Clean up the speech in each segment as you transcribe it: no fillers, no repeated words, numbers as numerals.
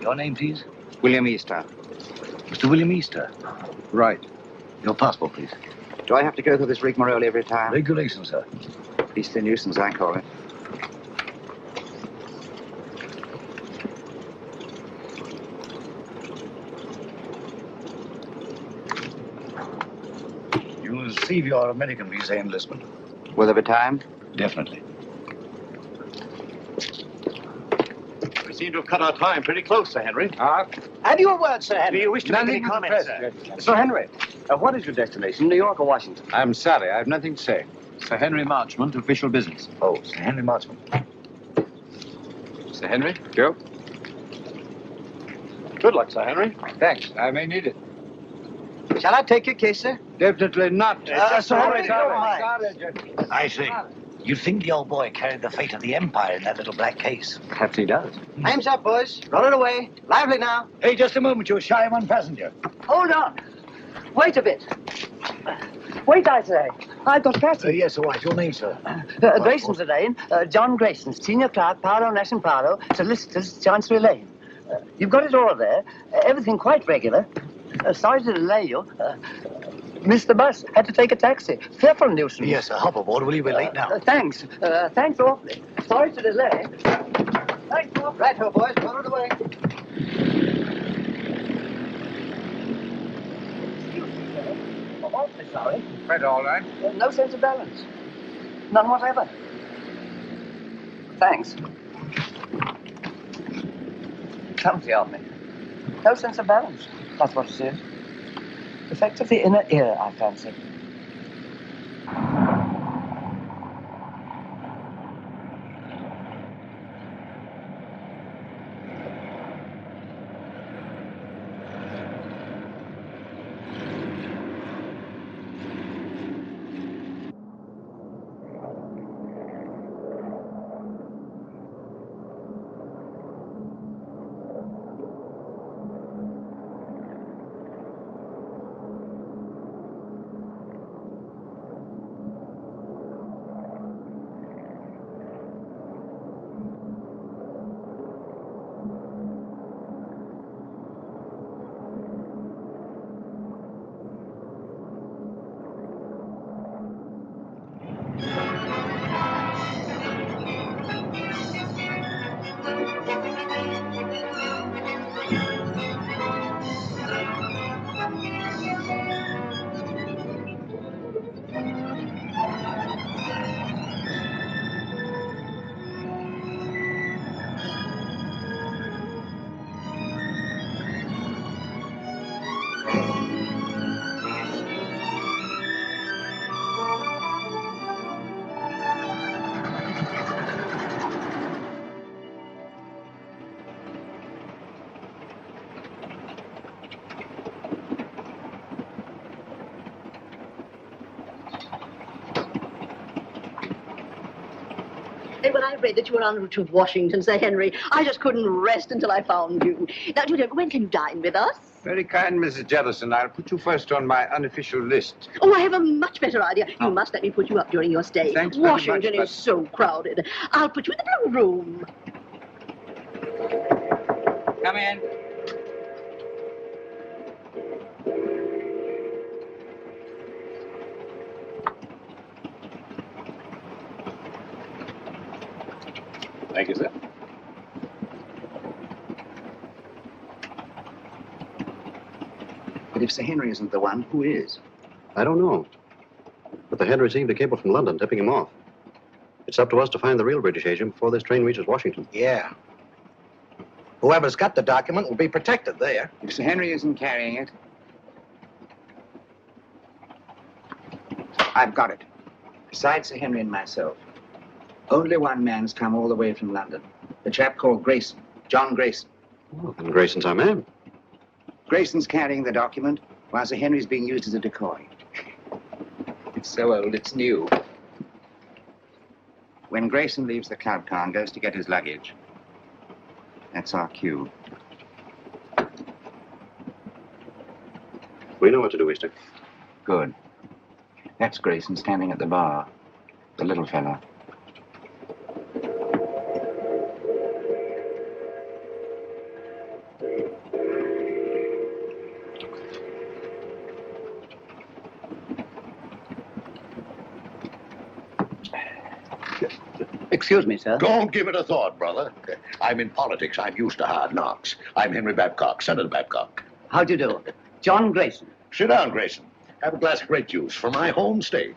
Your name, please? William Easter. Mr. William Easter. Right. Your passport, please. Do I have to go through this rigmarole every time? Regulations, sir. Beastly nuisance, I call it. You will receive your American visa in Lisbon. Will there be time? Definitely. We seem to have cut our time pretty close, Sir Henry. Have you a word, Sir Henry? Do you wish to make any Nothing comments, to sir? Sir Henry, what is your destination, New York or Washington? I'm sorry, I have nothing to say. Sir Henry Marchmont, official business. Oh, Sir Henry Marchmont. Sir Henry? Joe? Good luck, Sir Henry. Thanks, I may need it. Shall I take your case, sir? Definitely not. Sir Henry, don't mind. I see. You think the old boy carried the fate of the Empire in that little black case? Perhaps he does. Time's up, boys. Roll it away. Lively now. Hey, just a moment. You're shy of one passenger. Hold on. Wait a bit. Wait, I say. I've got passage. Yes, all right. Your name, sir? Grayson's the name. John Grayson, senior clerk, Paro Nash and Paro, solicitors, Chancery Lane. You've got it all there. Everything quite regular. Sorry to delay you. Missed the bus. Had to take a taxi. Fearful nuisance. Yes, sir. Hop aboard, will you? We're late now. Thanks. Thanks awfully. Sorry to delay. Thanks awfully. Right, ho, boys. Roll it away. Awfully sorry. Quite all right. No sense of balance. None whatever. Thanks. Clumsy of me. No sense of balance. That's what it is. Effect of the inner ear, I fancy. And when I read that you were en route to Washington, Sir Henry, I just couldn't rest until I found you. Now, when can you dine with us? Very kind, Mrs. Jellison. I'll put you first on my unofficial list. Oh, I have a much better idea. You must let me put you up during your stay. Thanks very Washington much, is so crowded. I'll put you in the blue room. Come in. Thank you, sir. But if Sir Henry isn't the one, who is? I don't know. But the head received a cable from London tipping him off. It's up to us to find the real British agent before this train reaches Washington. Yeah. Whoever's got the document will be protected there. If Sir Henry isn't carrying it, I've got it. Besides Sir Henry and myself, only one man's come all the way from London. The chap called Grayson, John Grayson. Well, then Grayson's our man. Grayson's carrying the document while Sir Henry's being used as a decoy. It's so old, it's new. When Grayson leaves the club car and goes to get his luggage, that's our cue. We know what to do, Easter. Good. That's Grayson standing at the bar. The little fellow. Excuse me, sir. Don't give it a thought, brother. I'm in politics. I'm used to hard knocks. I'm Henry Babcock, Senator Babcock. How do you do? John Grayson. Sit down, Grayson. Have a glass of grape juice from my home state.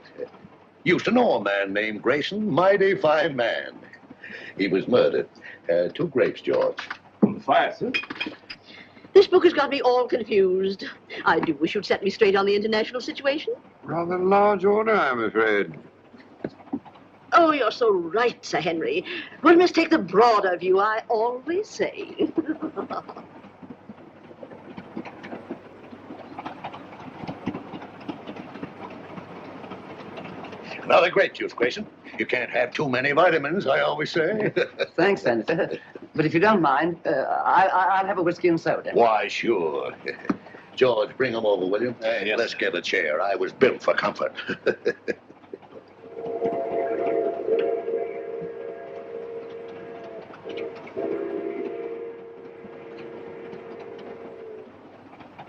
Used to know a man named Grayson, mighty fine man. He was murdered. 2 grapes, George. On the fire, sir. This book has got me all confused. I do wish you'd set me straight on the international situation. Rather large order, I'm afraid. Oh, you're so right, Sir Henry. One must take the broader view, I always say. Another grape juice, Grayson. You can't have too many vitamins, I always say. Thanks, Senator. But if you don't mind, I'll have a whiskey and soda. Why, sure. George, bring him over, will you? Yes, Let's sir. get a chair. I was built for comfort.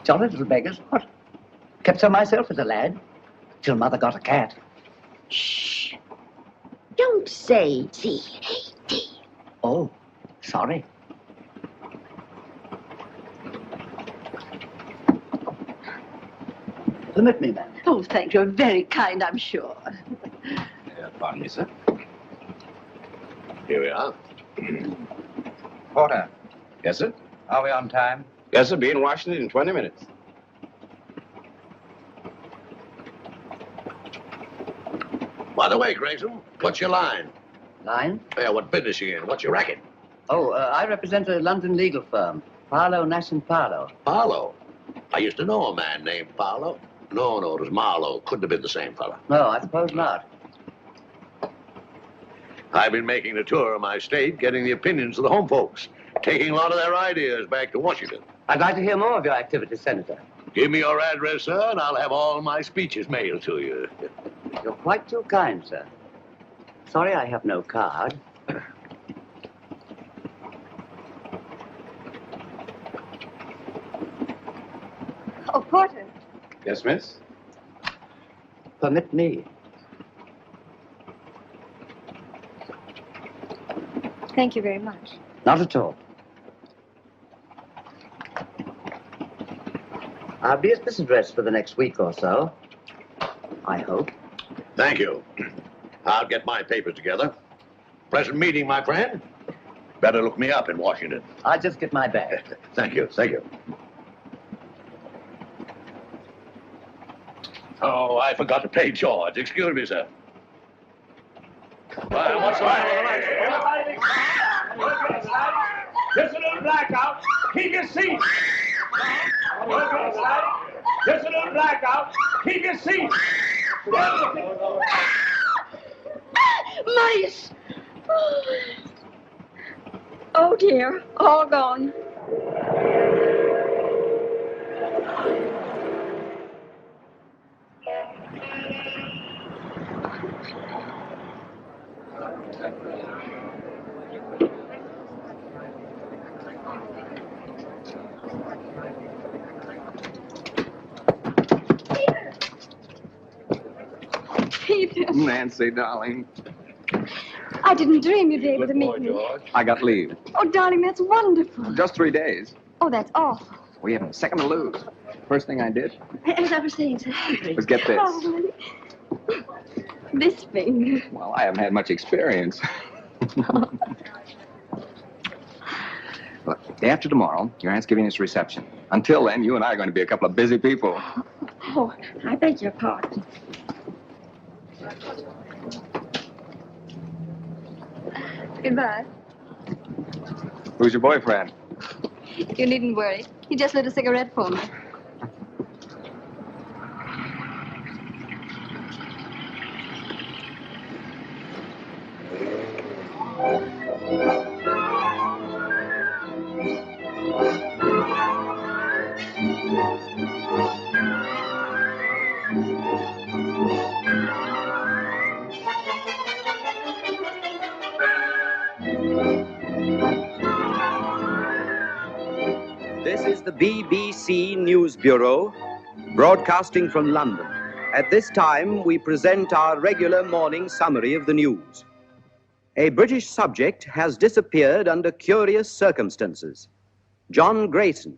Jolly little beggars, what? Kept her myself as a lad, till mother got a cat. Shh. Don't say C-A-T. Oh, sorry. Permit me, ma'am. Oh, thank you. Very kind, I'm sure. Pardon me, sir. Here we are. Porter, Yes, sir. are we on time? Yes, sir. Be in Washington in 20 minutes. By the way, Grayson, what's your line? Line? Yeah, what business you in? What's your racket? Oh, I represent a London legal firm, Parlow, Nash & Parlow. Parlow. I used to know a man named Parlow. No, it was Marlowe. Couldn't have been the same fella. No, I suppose not. I've been making the tour of my state, getting the opinions of the home folks, taking a lot of their ideas back to Washington. I'd like to hear more of your activities, Senator. Give me your address, sir, and I'll have all my speeches mailed to you. You're quite too kind, sir. Sorry I have no card. Oh, Porter. Yes, miss? Permit me. Thank you very much. Not at all. I'll be at this address for the next week or so. I hope. Thank you. I'll get my papers together. Pleasant meeting, my friend. Better look me up in Washington. I'll just get my bag. Thank you, thank you. Oh, I forgot to pay George. Excuse me, sir. Well, what's the matter? Just a little blackout. Keep your seat. Just a little blackout. Keep your seat. Mice! Oh, dear. All gone. Peter. Nancy, darling. I didn't dream you'd be able to meet me. I got leave. Oh, darling, that's wonderful. Just 3 days. Oh, that's awful. We haven't a second to lose. First thing I did As I was saying, Sir Henry. was get this. Oh, this finger. Well, I haven't had much experience. Look, day after tomorrow, your aunt's giving us a reception. Until then, you and I are going to be a couple of busy people. Oh, I beg your pardon. Goodbye. Who's your boyfriend? You needn't worry. He just lit a cigarette for me. This is the BBC News Bureau, broadcasting from London. At this time, we present our regular morning summary of the news. A British subject has disappeared under curious circumstances. John Grayson,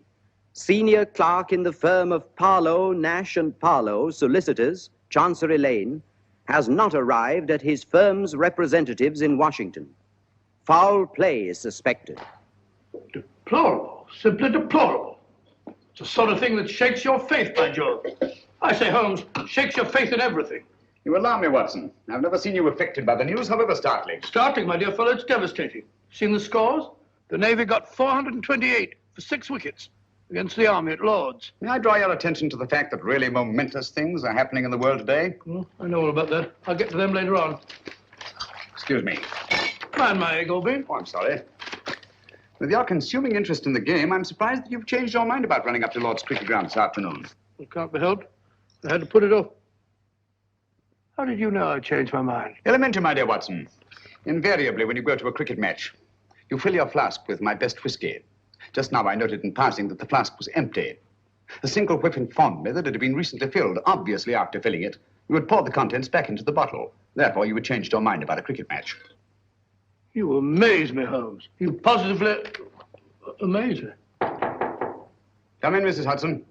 senior clerk in the firm of Parlow, Nash & Parlow, solicitors, Chancery Lane, has not arrived at his firm's representatives in Washington. Foul play is suspected. Deplorable. Simply deplorable. It's the sort of thing that shakes your faith, by Jove. I say, Holmes, shakes your faith in everything. You alarm me, Watson. I've never seen you affected by the news, however startling. Startling, my dear fellow, it's devastating. Seen the scores? The Navy got 428 for 6 wickets against the Army at Lord's. May I draw your attention to the fact that really momentous things are happening in the world today? I know all about that. I'll get to them later on. Excuse me. Mind my egg, Oldby. Oh, I'm sorry. With your consuming interest in the game, I'm surprised that you've changed your mind about running up to Lord's cricket ground this afternoon. It can't be helped. I had to put it off. How did you know I changed my mind? Elementary, my dear Watson. Invariably, when you go to a cricket match, you fill your flask with my best whiskey. Just now I noted in passing that the flask was empty. The single whiff informed me that it had been recently filled. Obviously, after filling it, you had poured the contents back into the bottle. Therefore, you had changed your mind about a cricket match. You amaze me, Holmes. You positively amaze me. Come in, Mrs. Hudson.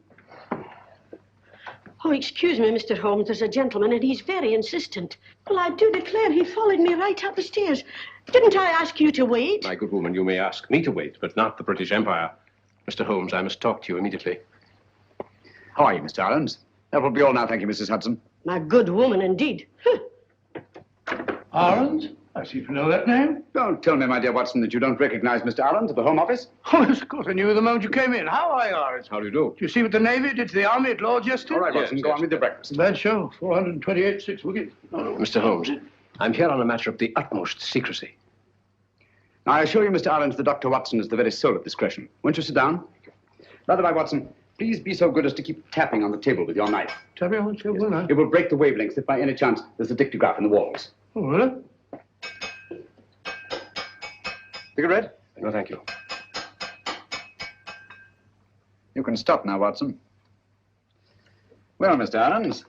Oh, excuse me, Mr. Holmes. There's a gentleman, and he's very insistent. Well, I do declare he followed me right up the stairs. Didn't I ask you to wait? My good woman, you may ask me to wait, but not the British Empire. Mr. Holmes, I must talk to you immediately. How are you, Mr. Ahrens? That will be all now, thank you, Mrs. Hudson. My good woman, indeed. Ahrens? I seem to know that name. Don't tell me, my dear Watson, that you don't recognize Mr. Ahrens at the Home Office. Oh, yes, of course. I knew the moment you came in. How are you, Ahrens? How do you do? Do you see what the Navy did to the Army at Lord's yesterday? All right, Watson, go on with your breakfast. Bad show. 428, 6 wickets. Mr. Holmes, I'm here on a matter of the utmost secrecy. Now, I assure you, Mr. Ahrens, that Dr. Watson is the very soul of discretion. Won't you sit down? By the by, Watson, please be so good as to keep tapping on the table with your knife. Tapping on the table, will I? It will break the wavelengths if by any chance there's a dictograph in the walls. Oh, really? Cigarette? No, thank you. You can stop now, Watson. Well, Mr. Ahrens,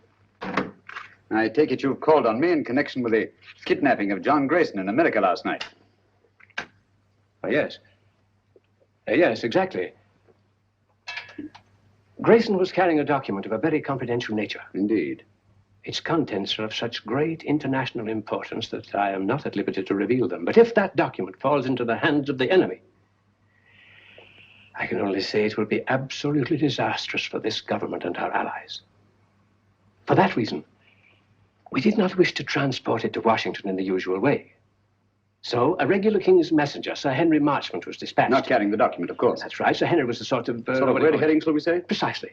I take it you've called on me in connection with the kidnapping of John Grayson in America last night. Yes. Yes, exactly. Grayson was carrying a document of a very confidential nature. Indeed. Its contents are of such great international importance that I am not at liberty to reveal them. But if that document falls into the hands of the enemy, I can only say it will be absolutely disastrous for this government and our allies. For that reason, we did not wish to transport it to Washington in the usual way. So a regular King's messenger, Sir Henry Marchmont, was dispatched. Not carrying the document, of course. That's right. Sir Henry was a sort of... sort of red herring, shall we say? Precisely.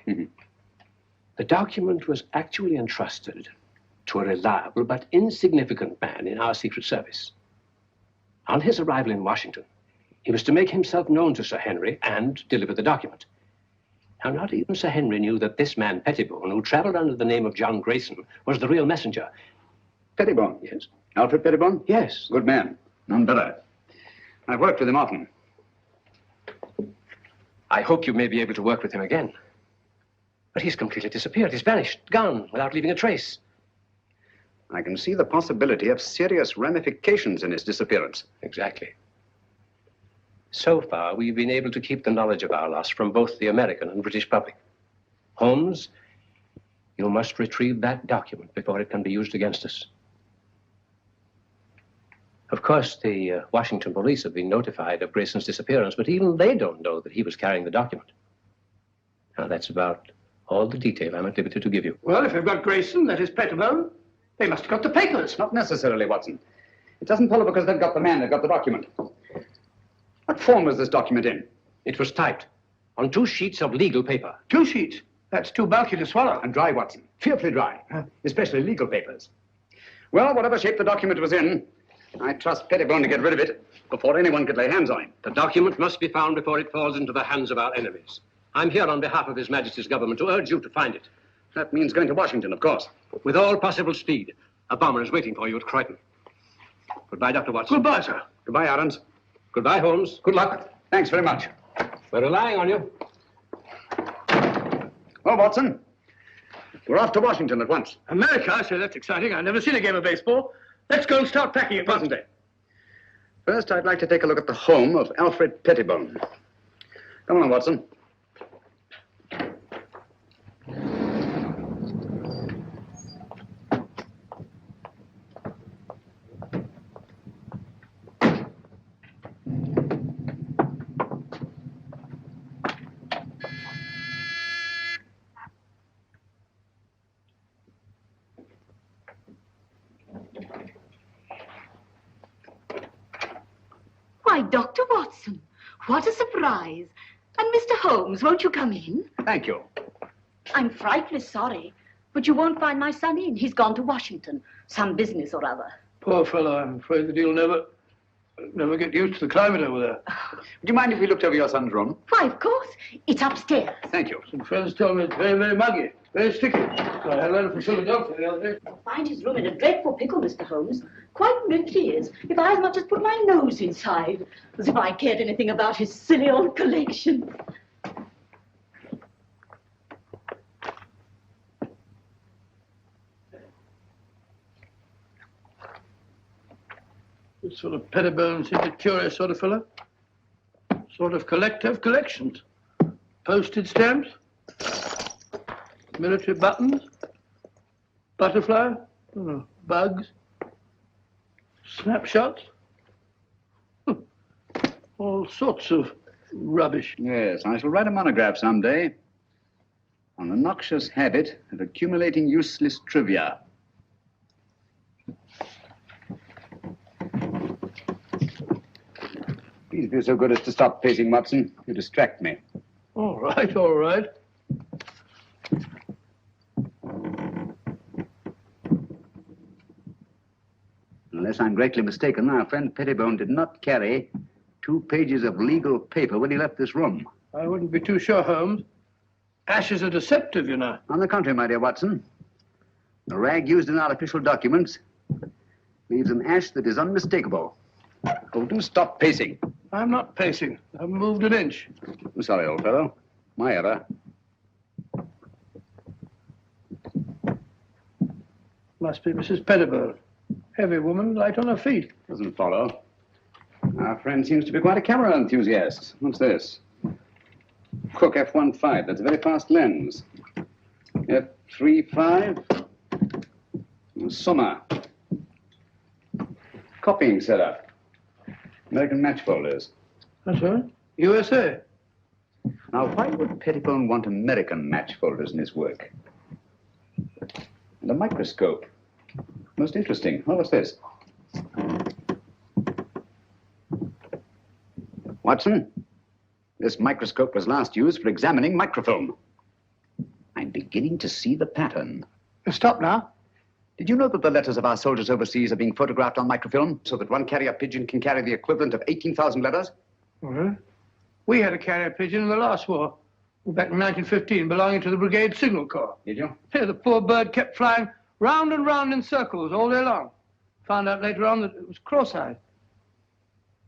The document was actually entrusted to a reliable but insignificant man in our Secret Service. On his arrival in Washington, he was to make himself known to Sir Henry and deliver the document. Now, not even Sir Henry knew that this man, Pettibone, who traveled under the name of John Grayson, was the real messenger. Pettibone? Yes. Alfred Pettibone? Yes. Good man. None better. I've worked with him often. I hope you may be able to work with him again. But he's completely disappeared. He's vanished, gone, without leaving a trace. I can see the possibility of serious ramifications in his disappearance. Exactly. So far, we've been able to keep the knowledge of our loss from both the American and British public. Holmes, you must retrieve that document before it can be used against us. Of course, the Washington police have been notified of Grayson's disappearance, but even they don't know that he was carrying the document. Now, that's about all the detail I'm at liberty to give you. Well, if they've got Grayson, that is Pettibone, they must have got the papers. Not necessarily, Watson. It doesn't follow because they've got the man, they've got the document. What form was this document in? It was typed on 2 sheets of legal paper. 2 sheets? That's too bulky to swallow. And dry, Watson. Fearfully dry. Especially legal papers. Well, whatever shape the document was in, I trust Pettibone to get rid of it before anyone could lay hands on him. The document must be found before it falls into the hands of our enemies. I'm here on behalf of His Majesty's government to urge you to find it. That means going to Washington, of course. With all possible speed. A bomber is waiting for you at Croydon. Goodbye, Dr. Watson. Goodbye, sir. Goodbye, Aarons. Goodbye, Holmes. Good luck. Thanks very much. We're relying on you. Well, Watson, we're off to Washington at once. America? I say, that's exciting. I've never seen a game of baseball. Let's go and start packing at once. First, I'd like to take a look at the home of Alfred Pettibone. Come on, Watson. Why, Dr. Watson, what a surprise. And Mr. Holmes, won't you come in? Thank you. I'm frightfully sorry, but you won't find my son in. He's gone to Washington. Some business or other. Poor fellow, I'm afraid that he'll never get used to the climate over there. Would you mind if we looked over your son's room? Why, of course. It's upstairs. Thank you. Some friends tell me it's very, very muggy, very sticky. I had a letter from Philadelphia the other day. I'll find his room in a dreadful pickle, Mr. Holmes. Quite literally is. If I as much as put my nose inside. As if I cared anything about his silly old collection. This sort of Pettibone seems a curious sort of fellow. Sort of collector of collections. Postage stamps, military buttons, butterfly, bugs, snapshots. All sorts of rubbish. Yes, I shall write a monograph someday on the noxious habit of accumulating useless trivia. Please be so good as to stop pacing, Watson. You distract me. All right, all right. Unless I'm greatly mistaken, our friend Pettibone did not carry 2 pages of legal paper when he left this room. I wouldn't be too sure, Holmes. Ashes are deceptive, you know. On the contrary, my dear Watson, the rag used in our official documents leaves an ash that is unmistakable. Oh, do stop pacing. I'm not pacing. I've moved an inch. I'm sorry, old fellow. My error. Must be Mrs. Pettibone. Heavy woman, light on her feet. Doesn't follow. Our friend seems to be quite a camera enthusiast. What's this? Cook F1.5. That's a very fast lens. F3.5. Summer. Copying setup. American match folders. That's right. USA. Now, why would Pettibone want American match folders in his work? And a microscope. Most interesting. Oh, what's this? Watson, this microscope was last used for examining microfilm. I'm beginning to see the pattern. Stop now. Did you know that the letters of our soldiers overseas are being photographed on microfilm so that one carrier pigeon can carry the equivalent of 18,000 letters? We had a carrier pigeon in the last war, back in 1915, belonging to the Brigade Signal Corps. Did you? Yeah, the poor bird kept flying round and round in circles all day long. Found out later on that it was cross-eyed.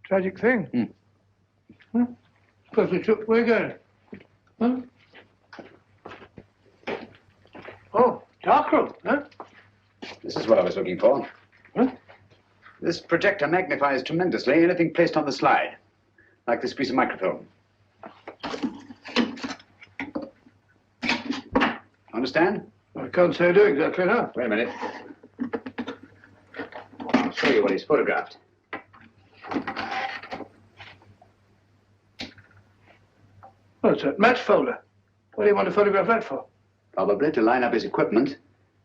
Tragic thing. Huh? Perfectly true. Where are you going? Huh? Oh, dark room, huh? This is what I was looking for. Huh? This projector magnifies tremendously anything placed on the slide, like this piece of microfilm. Understand? I can't say I do exactly, no. Wait a minute. I'll show you what he's photographed. What's that? Match folder. What do you want to photograph that for? Probably to line up his equipment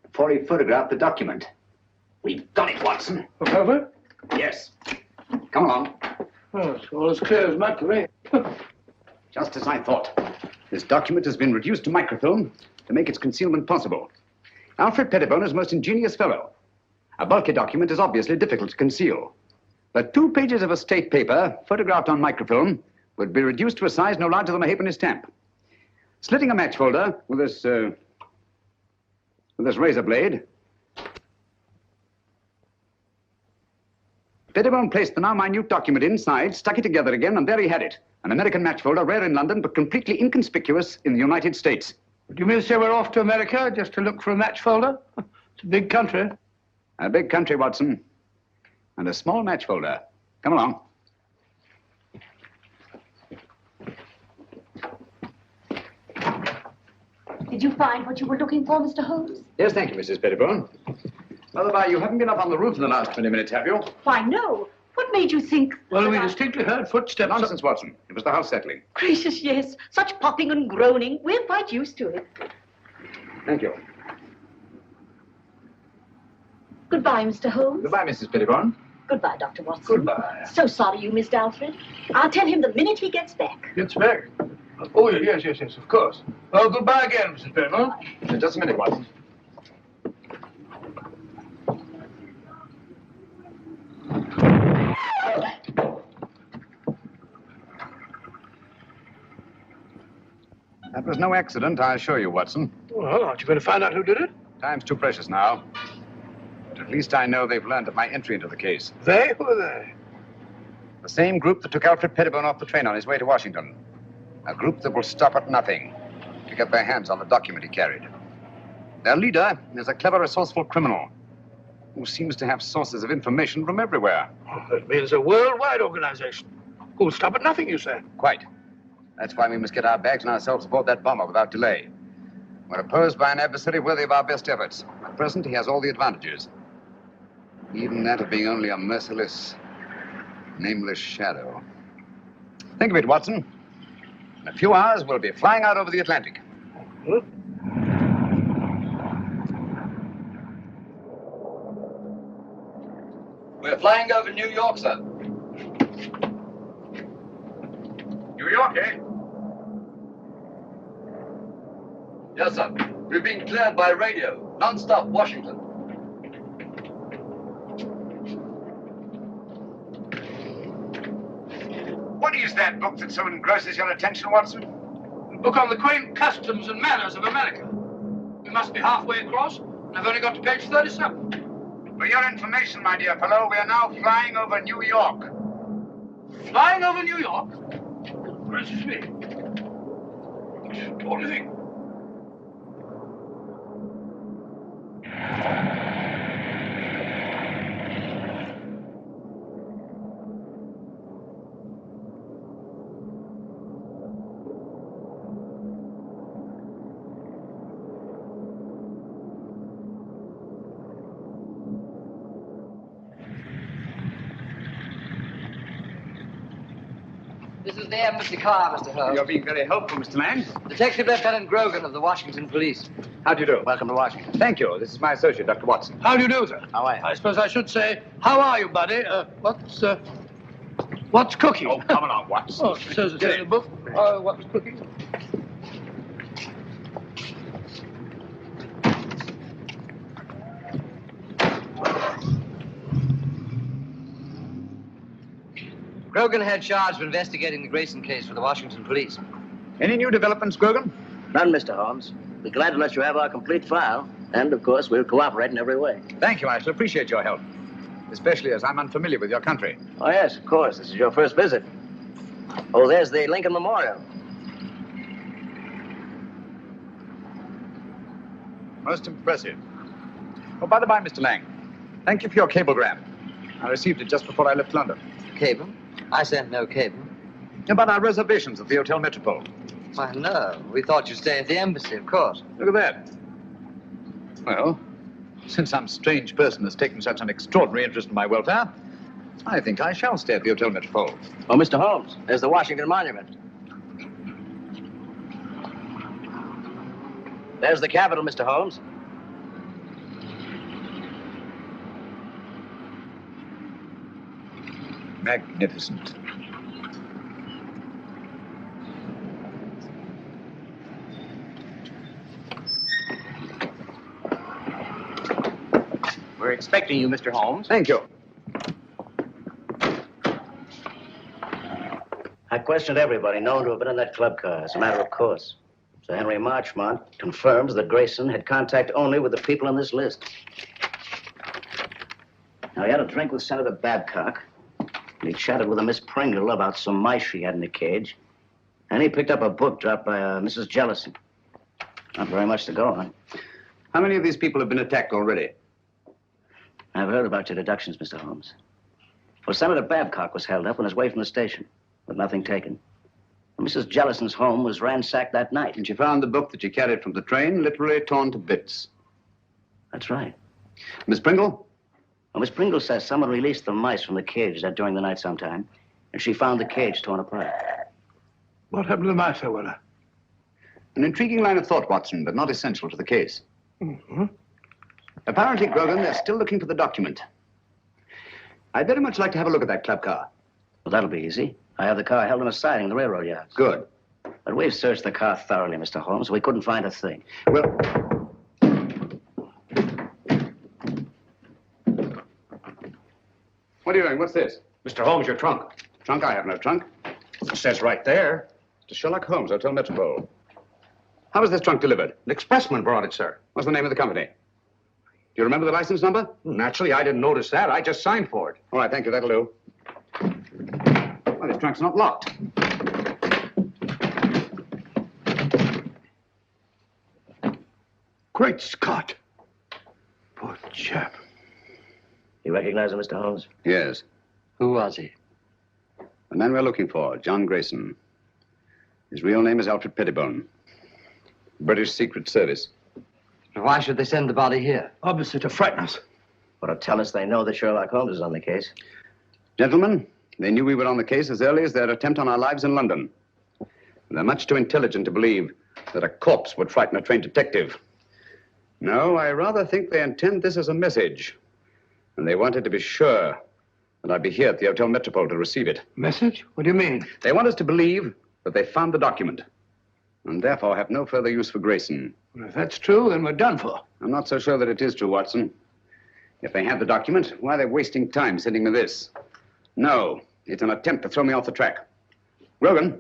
before he photographed the document. We've done it, Watson. Over? Yes. Come along. Oh, it's all as clear as mud to me. Just as I thought. This document has been reduced to microfilm to make its concealment possible. Alfred Pettibone is a most ingenious fellow. A bulky document is obviously difficult to conceal. But 2 pages of a state paper, photographed on microfilm, would be reduced to a size no larger than a halfpenny stamp. Slitting a match folder with this razor blade, Pettibone placed the now minute document inside, stuck it together again, and there he had it. An American match folder, rare in London, but completely inconspicuous in the United States. Do you mean to say we're off to America just to look for a match folder? It's a big country. A big country, Watson. And a small match folder. Come along. Did you find what you were looking for, Mr. Holmes? Yes, thank you, Mrs. Pettibone. By you haven't been up on the roof in the last 20 minutes, have you? Why, no. What made you think... Well, we distinctly heard footsteps. Nonsense, Watson. It was the house settling. Gracious, yes. Such popping and groaning. We're quite used to it. Thank you. Goodbye, Mr. Holmes. Goodbye, Mrs. Pettibone. Goodbye, Dr. Watson. Goodbye. So sorry you missed Alfred. I'll tell him the minute he gets back. Gets back? Oh, yes, of course. Well, goodbye again, Mrs. Pettibone. Just a minute, Watson. That was no accident, I assure you, Watson. Well, aren't you going to find out who did it? Time's too precious now. But at least I know they've learned of my entry into the case. They? Who are they? The same group that took Alfred Pettibone off the train on his way to Washington. A group that will stop at nothing to get their hands on the document he carried. Their leader is a clever, resourceful criminal who seems to have sources of information from everywhere. Oh, that means a worldwide organization. Who'll stop at nothing, you say? Quite. That's why we must get our bags and ourselves aboard that bomber without delay. We're opposed by an adversary worthy of our best efforts. At present, he has all the advantages. Even that of being only a merciless, nameless shadow. Think of it, Watson. In a few hours, we'll be flying out over the Atlantic. Huh? We're flying over New York, sir. New York, eh? Yes, sir. We've been cleared by radio. Non-stop, Washington. What is that book that so engrosses your attention, Watson? A book on the quaint customs and manners of America. We must be halfway across, and I've only got to page 37. For your information, my dear fellow, we are now flying over New York. Flying over New York? Gracious me. What do you think? This is the embassy car, Mr. Holmes. You're being very helpful, Mr. Lang. Detective Lieutenant Grogan of the Washington Police. How do you do? Welcome to Washington. Thank you. This is my associate, Dr. Watson. How do you do, sir? How are you? I suppose I should say, how are you, buddy? What's cooking? Oh, come along, Watson. Oh, it says in the book. What's cooking? Grogan had charge of investigating the Grayson case for the Washington police. Any new developments, Grogan? None, Mr. Holmes. We're glad to let you have our complete file. And, of course, we'll cooperate in every way. Thank you. I shall appreciate your help. Especially as I'm unfamiliar with your country. Oh, yes, of course. This is your first visit. Oh, there's the Lincoln Memorial. Most impressive. Oh, by the by, Mr. Lang, thank you for your cablegram. I received it just before I left London. Cable? I sent no cable. About our reservations at the Hotel Metropole. Why, no. We thought you'd stay at the embassy, of course. Look at that. Well, since some strange person has taken such an extraordinary interest in my welfare, I think I shall stay at the Hotel Metropole. Oh, Mr. Holmes, there's the Washington Monument. There's the Capitol, Mr. Holmes. Magnificent. We're expecting you, Mr. Holmes. Thank you. I questioned everybody known to have been in that club car, as a matter of course. Sir Henry Marchmont confirms that Grayson had contact only with the people on this list. Now, he had a drink with Senator Babcock, and he chatted with a Miss Pringle about some mice she had in the cage, and he picked up a book dropped by Mrs. Jellison. Not very much to go on. How many of these people have been attacked already? I've heard about your deductions, Mr. Holmes. Well, Senator Babcock was held up on his way from the station, with nothing taken. Mrs. Jellison's home was ransacked that night. And she found the book that she carried from the train literally torn to bits. That's right. Miss Pringle? Well, Miss Pringle says someone released the mice from the cage during the night sometime, and she found the cage torn apart. What happened to the mice, I wonder? An intriguing line of thought, Watson, but not essential to the case. Mm-hmm. Apparently, Grogan, they're still looking for the document. I'd very much like to have a look at that club car. Well, that'll be easy. I have the car held in a siding in the railroad yards. Good. But we've searched the car thoroughly, Mr. Holmes. We couldn't find a thing. Well... What are you doing? What's this? Mr. Holmes, your trunk. Trunk? I have no trunk. It says right there. To Sherlock Holmes, Hotel Metropole. How was this trunk delivered? An expressman brought it, sir. What's the name of the company? Do you remember the license number? Naturally, I didn't notice that. I just signed for it. All right, thank you. That'll do. Well, this trunk's not locked. Great Scott. Poor chap. You recognize him, Mr. Holmes? Yes. Who was he? The man we're looking for, John Grayson. His real name is Alfred Pettibone. British Secret Service. Why should they send the body here? Obviously to frighten us. Or to tell us they know that Sherlock Holmes is on the case. Gentlemen, they knew we were on the case as early as their attempt on our lives in London. They're much too intelligent to believe that a corpse would frighten a trained detective. No, I rather think they intend this as a message. And they wanted to be sure that I'd be here at the Hotel Metropole to receive it. Message? What do you mean? They want us to believe that they found the document, and therefore have no further use for Grayson. Well, if that's true, then we're done for. I'm not so sure that it is true, Watson. If they have the document, why are they wasting time sending me this? No, it's an attempt to throw me off the track. Grogan,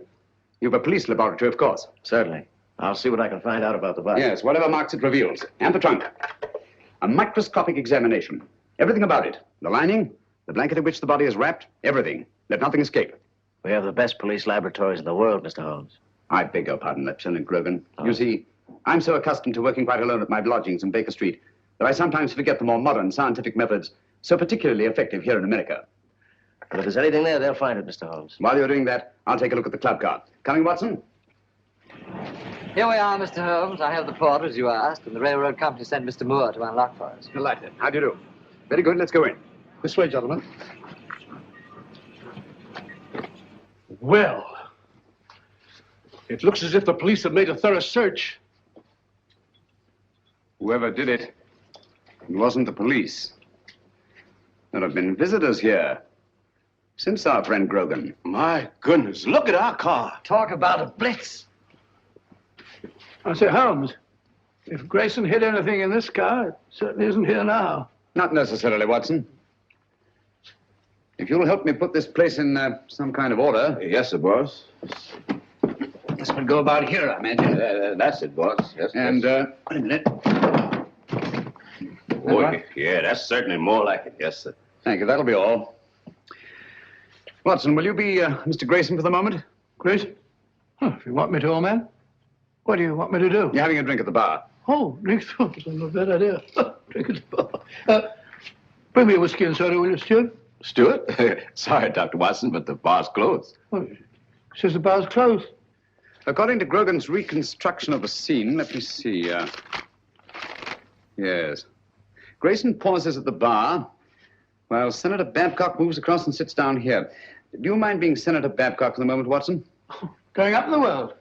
you've a police laboratory, of course. Certainly. I'll see what I can find out about the body. Yes, whatever marks it reveals. And the trunk. A microscopic examination. Everything about it. The lining, the blanket in which the body is wrapped, everything. Let nothing escape. We have the best police laboratories in the world, Mr. Holmes. I beg your pardon, Lieutenant Grogan. You see, I'm so accustomed to working quite alone at my lodgings in Baker Street that I sometimes forget the more modern scientific methods so particularly effective here in America. But if there's anything there, they'll find it, Mr. Holmes. While you're doing that, I'll take a look at the club car. Coming, Watson? Here we are, Mr. Holmes. I have the porter, as you asked, and the railroad company sent Mr. Moore to unlock for us. Delighted. How do you do? Very good. Let's go in. This way, gentlemen. Well, it looks as if the police have made a thorough search. Whoever did it, it wasn't the police. There have been visitors here since our friend Grogan. My goodness, look at our car. Talk about a blitz. I say, Holmes, if Grayson hid anything in this car, it certainly isn't here now. Not necessarily, Watson. If you'll help me put this place in some kind of order. Yes, sir, boss. This will go about here, I imagine. That's it, boss. Yes, And, yes. wait a minute. Oh, yeah, that's certainly more like it. Yes, sir. Thank you. That'll be all. Watson, will you be Mr. Grayson for the moment? Grayson? Huh, if you want me to, old man. What do you want me to do? You're having a drink at the bar. Oh, drink. That's not a bad idea. Drink at the bar. Bring me a whiskey and soda, will you, Stuart? Stuart? Sorry, Dr. Watson, but the bar's closed. Oh, it says the bar's closed. According to Grogan's reconstruction of the scene, let me see. Yes. Grayson pauses at the bar while Senator Babcock moves across and sits down here. Do you mind being Senator Babcock for the moment, Watson? Going up in the world.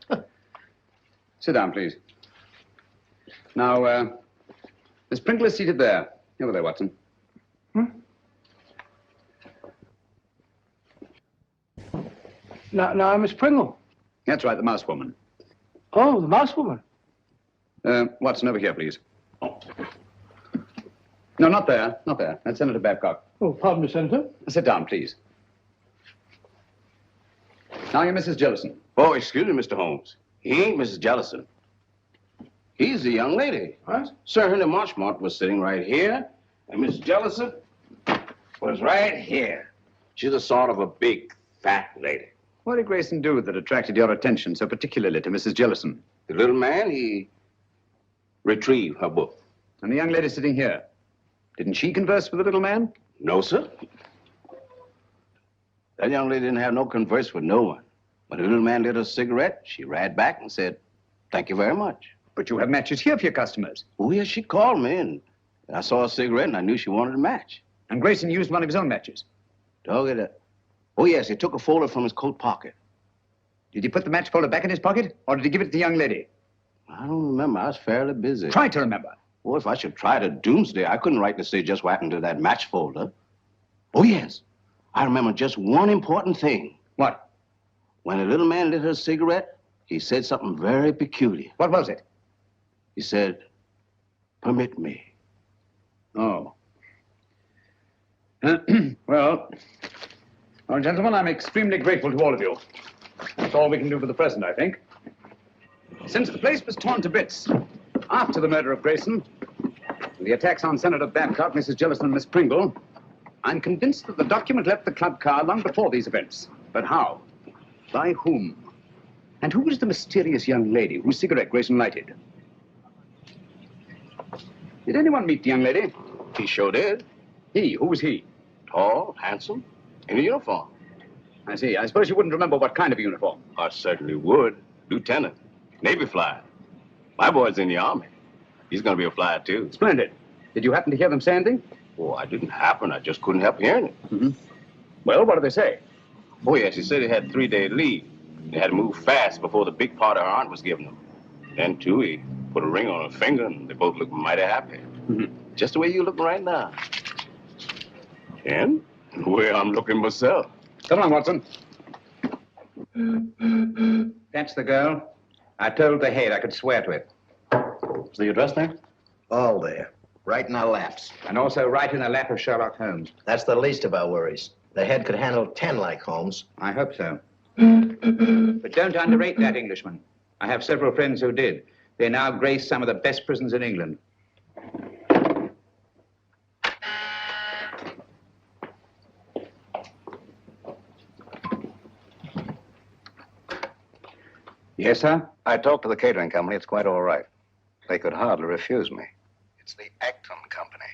Sit down, please. Now, Miss Pringle is seated there. Over there, Watson. Now, Miss Pringle. That's right, the mouse woman. Oh, the mouse woman. Watson, over here, please. No, not there. Not there. That's Senator Babcock. Oh, pardon me, Senator. Sit down, please. Now you're Mrs. Jellison. Oh, excuse me, Mr. Holmes. He ain't Mrs. Jellison. He's the young lady. What? Sir Henry Marchmont was sitting right here, and Miss Jellison was right here. She's a sort of a big, fat lady. What did Grayson do that attracted your attention so particularly to Mrs. Jellison? The little man, he retrieved her book. And the young lady sitting here, didn't she converse with the little man? No, sir. That young lady didn't have no converse with no one. When the little man lit a cigarette, she ran back and said, "Thank you very much." But you have matches here for your customers. Oh, yes, she called me, and I saw a cigarette, and I knew she wanted a match. And Grayson used one of his own matches? Dog it. Oh, yes, he took a folder from his coat pocket. Did he put the match folder back in his pocket, or did he give it to the young lady? I don't remember. I was fairly busy. Try to remember. Well, if I should try to doomsday, I couldn't rightly say just what happened to that match folder. Oh, yes. I remember just one important thing. What? When the little man lit her cigarette, he said something very peculiar. What was it? He said, "Permit me." Oh. Well, gentlemen, I'm extremely grateful to all of you. That's all we can do for the present, I think. Since the place was torn to bits after the murder of Grayson, and the attacks on Senator Babcock, Mrs. Jellison, and Miss Pringle, I'm convinced that the document left the club car long before these events. But how? By whom? And who was the mysterious young lady whose cigarette Grayson lighted? Did anyone meet the young lady? He sure did. He? Who was he? Tall, handsome, in a uniform. I see. I suppose you wouldn't remember what kind of uniform. I certainly would. Lieutenant. Navy flyer. My boy's in the Army. He's going to be a flyer, too. Splendid. Did you happen to hear them say anything? Oh, I didn't happen. I just couldn't help hearing it. Mm-hmm. Well, what did they say? Oh, yes, he said he had 3-day leave. They had to move fast before the big part of her aunt was given him. Then, too, he put a ring on her finger, and they both looked mighty happy. Mm-hmm. Just the way you looking right now. And the way I'm looking myself. Come on, Watson. That's the girl. I told the head I could swear to it. Is the address there? All there. Right in our laps. And also right in the lap of Sherlock Holmes. That's the least of our worries. The head could handle 10 like Holmes. I hope so. But don't underrate that Englishman. I have several friends who did. They now grace some of the best prisons in England. Yes, sir? I talked to the catering company. It's quite all right. They could hardly refuse me. It's the Acton Company.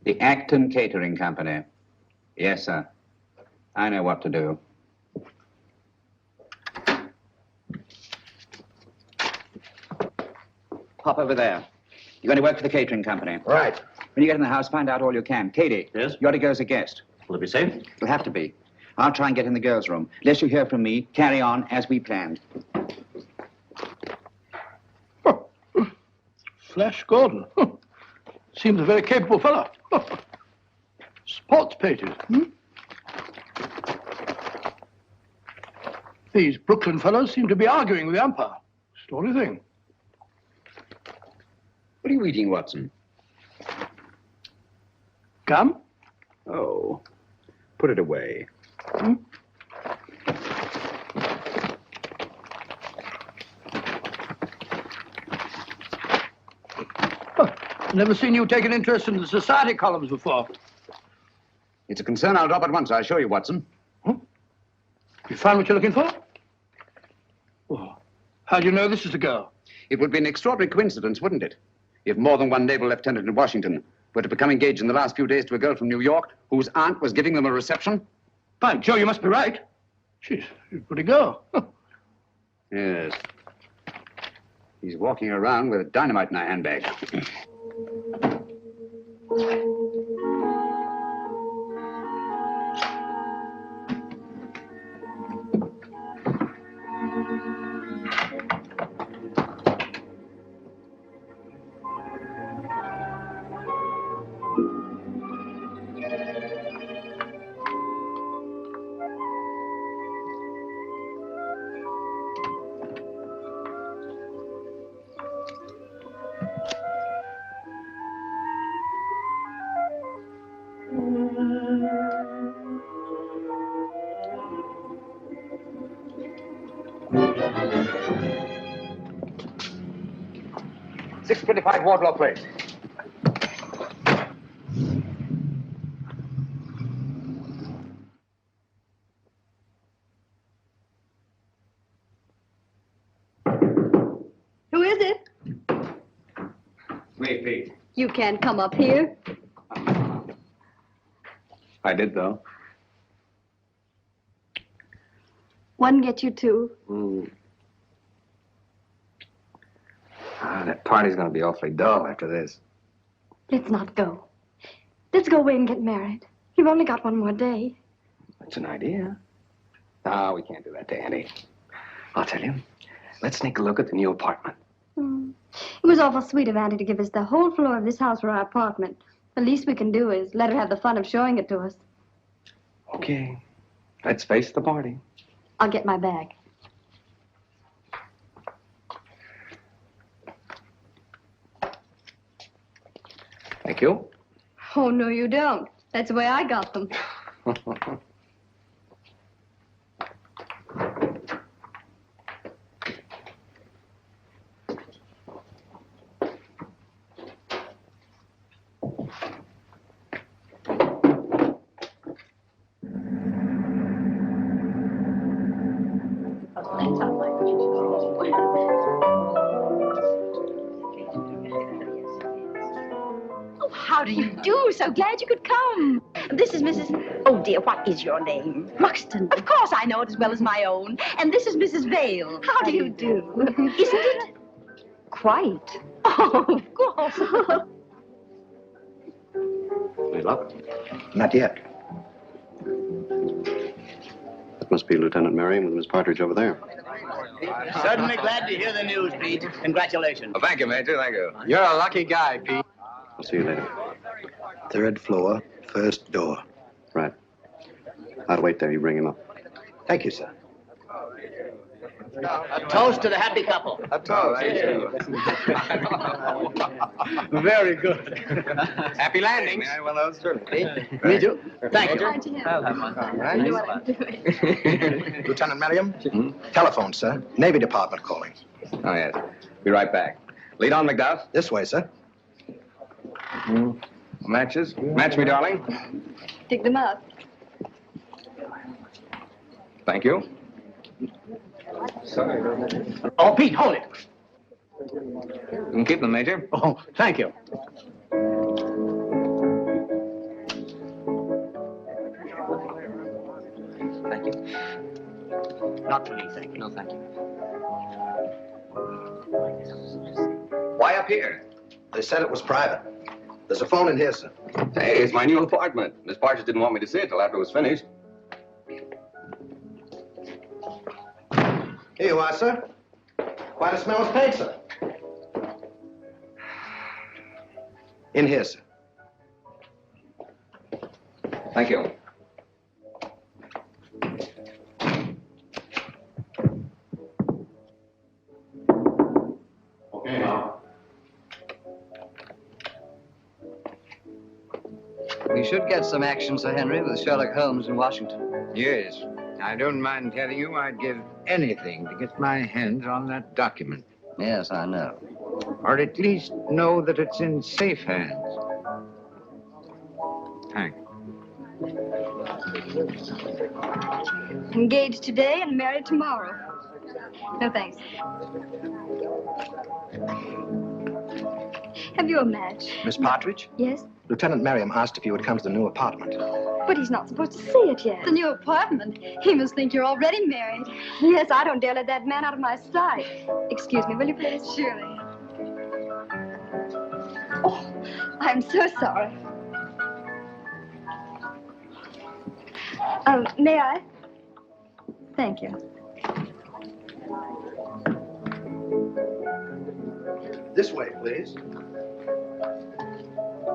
The Acton Catering Company. Yes, sir. I know what to do. Pop over there. You're going to work for the catering company. Right. When you get in the house, find out all you can. Katie. Yes? You ought to go as a guest. Will it be safe? It'll have to be. I'll try and get in the girls' room. Unless you hear from me, carry on as we planned. Flash Gordon. Seems a very capable fellow. Sports pages. These Brooklyn fellows seem to be arguing with the umpire. Story thing. What are you eating, Watson? Gum? Oh. put it away. Hmm? Never seen you take an interest in the society columns before. It's a concern I'll drop at once, I assure you, Watson. You found what you're looking for? Oh. How do you know this is the girl? It would be an extraordinary coincidence, wouldn't it? If more than one naval lieutenant in Washington were to become engaged in the last few days to a girl from New York whose aunt was giving them a reception. By Joe, you must be right. She's a pretty girl. Yes. He's walking around with dynamite in her handbag. 625 Wardlaw Place. Who is it? Me, Pete. You can't come up here. I did, though. One get you two. That party's gonna be awfully dull after this. Let's not go. Let's go away and get married. You've only got one more day. That's an idea. No, we can't do that, Danny. I'll tell you. Let's sneak a look at the new apartment. It was awful sweet of Auntie to give us the whole floor of this house for our apartment. The least we can do is let her have the fun of showing it to us. Okay. Let's face the party. I'll get my bag. Thank you. Oh, no, you don't. That's the way I got them. How do you do? So glad you could come. This is Mrs. Oh, dear, what is your name? Ruxton. Of course, I know it as well as my own. And this is Mrs. Vale. How do you do? Isn't it? Quite. Oh, of course. Any luck? Not yet. That must be Lieutenant Merriam with Miss Partridge over there. Certainly glad to hear the news, Pete. Congratulations. Well, thank you, Major. Thank you. You're a lucky guy, Pete. I'll see you later. 3rd floor, first door. Right. I'll wait there. You bring him up. Thank you, sir. A toast to the happy couple. A toast. Very good. Happy landings. Well, those certainly. Me too. Thank you. Lieutenant Merriam? Telephone, sir. Navy Department calling. Oh, yes. Be right back. Lead on, McDuff. This way, sir. Matches? Match me, darling. Pick them up. Thank you. Oh, Pete, hold it. You can keep them, Major. Oh, thank you. Thank you. Not for me, thank you. No, thank you. Why up here? They said it was private. There's a phone in here, sir. Hey, it's my new apartment. Miss Partridge didn't want me to see it till after it was finished. Here you are, sir. Quite a smell of paint, sir. In here, sir. Thank you. We We should get some action, Sir Henry, with Sherlock Holmes in Washington. Yes. I don't mind telling you I'd give anything to get my hands on that document. Yes, I know. Or at least know that it's in safe hands. Thanks. Engaged today and married tomorrow. No, thanks. Have you a match? Miss Partridge? Yes? Lieutenant Merriam asked if you would come to the new apartment. But he's not supposed to see it yet. The new apartment? He must think you're already married. Yes, I don't dare let that man out of my sight. Excuse me, will you please? Surely. Oh, I'm so sorry. May I? Thank you. This way, please.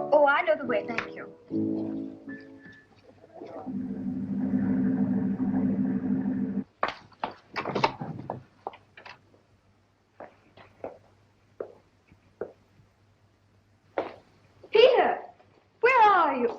Oh, I know the way, thank you. Peter, where are you?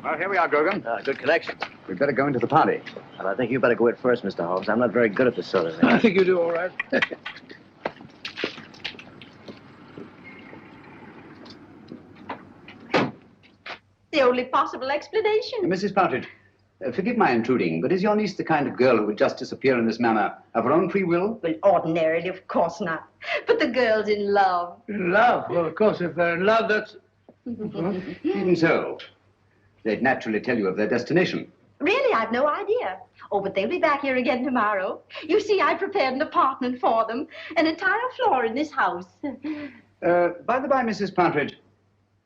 Well, here we are, Grogan. Good connection. We'd better go into the party. Well, I think you better go in first, Mr. Holmes. I'm not very good at this sort of thing. I think you do all right. The only possible explanation. Mrs. Partridge, forgive my intruding, but is your niece the kind of girl who would just disappear in this manner of her own free will? Well, ordinarily, of course not. But the girl's in love. In love? Well, of course, if they're in love, that's... Even so, they'd naturally tell you of their destination. Really, I've no idea. Oh, but they'll be back here again tomorrow. You see, I prepared an apartment for them, an entire floor in this house. By the by, Mrs. Partridge,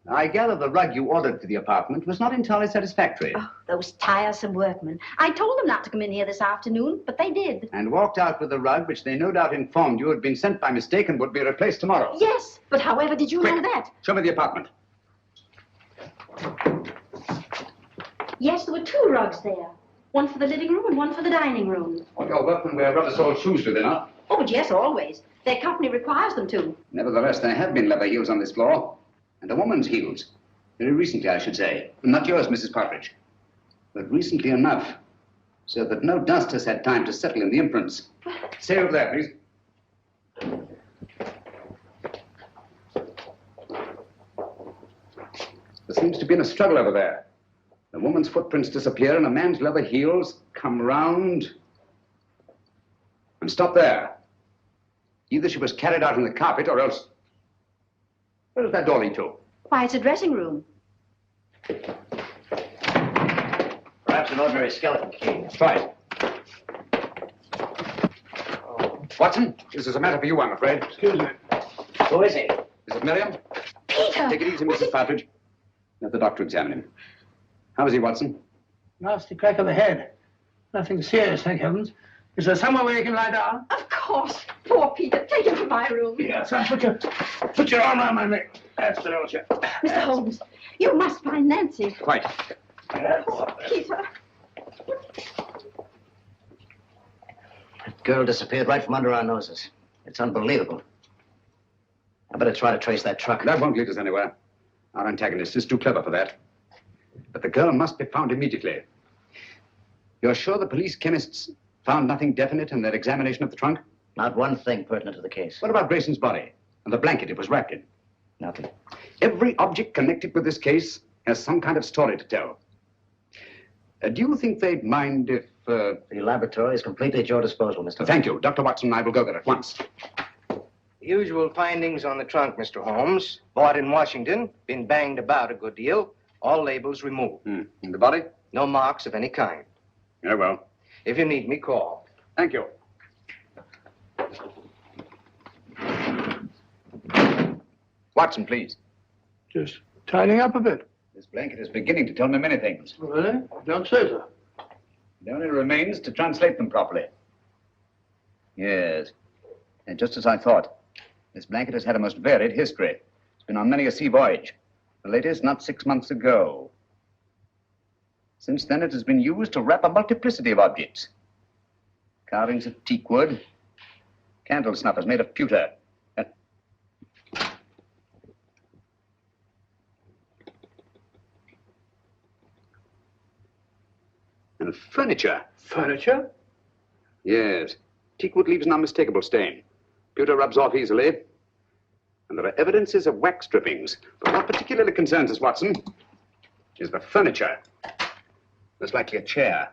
I gather the rug you ordered for the apartment was not entirely satisfactory. Oh, those tiresome workmen. I told them not to come in here this afternoon, but they did. And walked out with the rug, which they no doubt informed you had been sent by mistake and would be replaced tomorrow. Yes, but however did you Quick. know that? Show me the apartment. Yes, there were two rugs there. One for the living room and one for the dining room. Well, your workmen wear rubber soled shoes, do they not? Oh, but yes, always. Their company requires them to. Nevertheless, there have been leather heels on this floor. And a woman's heels. Very recently, I should say. Not yours, Mrs. Partridge. But recently enough, so that no dust has had time to settle in the imprints. Stay over there, please. There seems to be a struggle over there. The woman's footprints disappear and a man's leather heels come round and stop there. Either she was carried out in the carpet or else... Where does that door lead to? Why, it's a dressing room. Perhaps an ordinary skeleton key. Let's try it. Watson, this is a matter for you, I'm afraid. Excuse me. Who is he? Is it Miriam? Peter! Take it easy, Mrs. Partridge. Let the doctor examine him. How is he, Watson? Nasty crack of the head. Nothing serious, thank heavens. Is there somewhere where you can lie down? Of course. Poor Peter. Take him to my room. Yeah, son, put your arm around my neck. That's the notion. Mr. Holmes, you must find Nancy. Quite. Poor Peter. That girl disappeared right from under our noses. It's unbelievable. I better try to trace that truck. That won't lead us anywhere. Our antagonist is too clever for that. But the girl must be found immediately. You're sure the police chemists found nothing definite in their examination of the trunk? Not one thing pertinent to the case. What about Grayson's body and the blanket it was wrapped in? Nothing. Every object connected with this case has some kind of story to tell. Do you think they'd mind if... The laboratory is completely at your disposal, Mr. Thank you. Dr. Watson and I will go there at once. Usual findings on the trunk, Mr. Holmes. Bought in Washington, been banged about a good deal. All labels removed. And the body? No marks of any kind. Very well. If you need me, call. Thank you. Watson, please. Just tidying up a bit. This blanket is beginning to tell me many things. Really? Don't say so. It only remains to translate them properly. Yes. And just as I thought. This blanket has had a most varied history. It's been on many a sea voyage. The latest not 6 months ago. Since then, it has been used to wrap a multiplicity of objects. Carvings of teak wood, candle snuffers made of pewter. And furniture. Furniture? Yes. Teakwood leaves an unmistakable stain. Pewter rubs off easily. And there are evidences of wax drippings. But what particularly concerns us, Watson, is the furniture. Most likely a chair.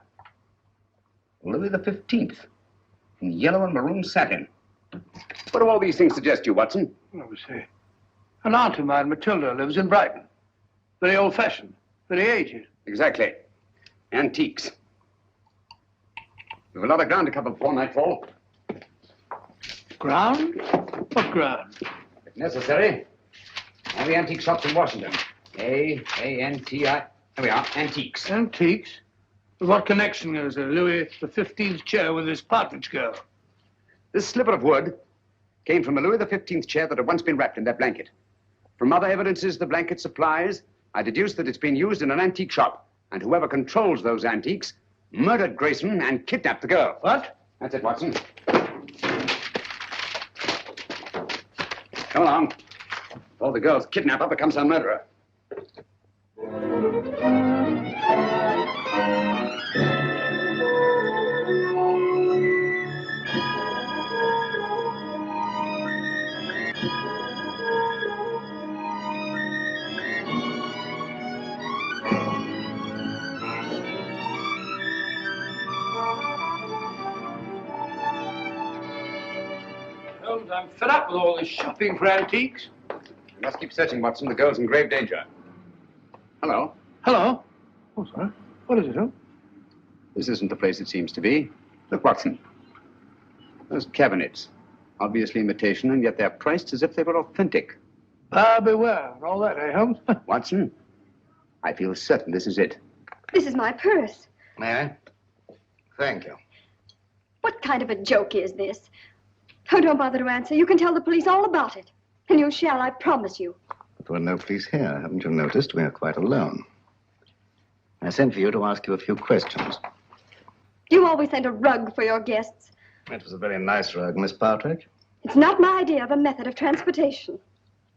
Louis XV. In yellow and maroon satin. What do all these things suggest to you, Watson? Let me see. An aunt of mine, Matilda, lives in Brighton. Very old-fashioned. Very aged. Exactly. Antiques. We've a lot of ground to cover before nightfall. Ground? What ground? If necessary. All the antique shops in Washington. A-N-T-I. There we are. Antiques. Antiques? What connection is there? Louis XV's chair with his partridge girl? This sliver of wood came from a Louis XV chair that had once been wrapped in that blanket. From other evidences the blanket supplies, I deduced that it's been used in an antique shop. And whoever controls those antiques murdered Grayson and kidnapped the girl. What? That's it, Watson. Come along. Before the girl's kidnapper becomes her murderer. Holmes, I'm fed up with all this shopping for antiques. You must keep searching, Watson. The girl's in grave danger. Hello. Hello? Oh, sorry. What is it, Holmes? This isn't the place it seems to be. Look, Watson. Those cabinets. Obviously imitation, and yet they're priced as if they were authentic. Beware, and all that, eh, Holmes? Watson, I feel certain this is it. This is my purse. May I? Thank you. What kind of a joke is this? Oh, don't bother to answer. You can tell the police all about it. And you shall, I promise you. There were no police here. Haven't you noticed? We are quite alone. I sent for you to ask you a few questions. You always send a rug for your guests. It was a very nice rug, Miss Partridge. It's not my idea of a method of transportation.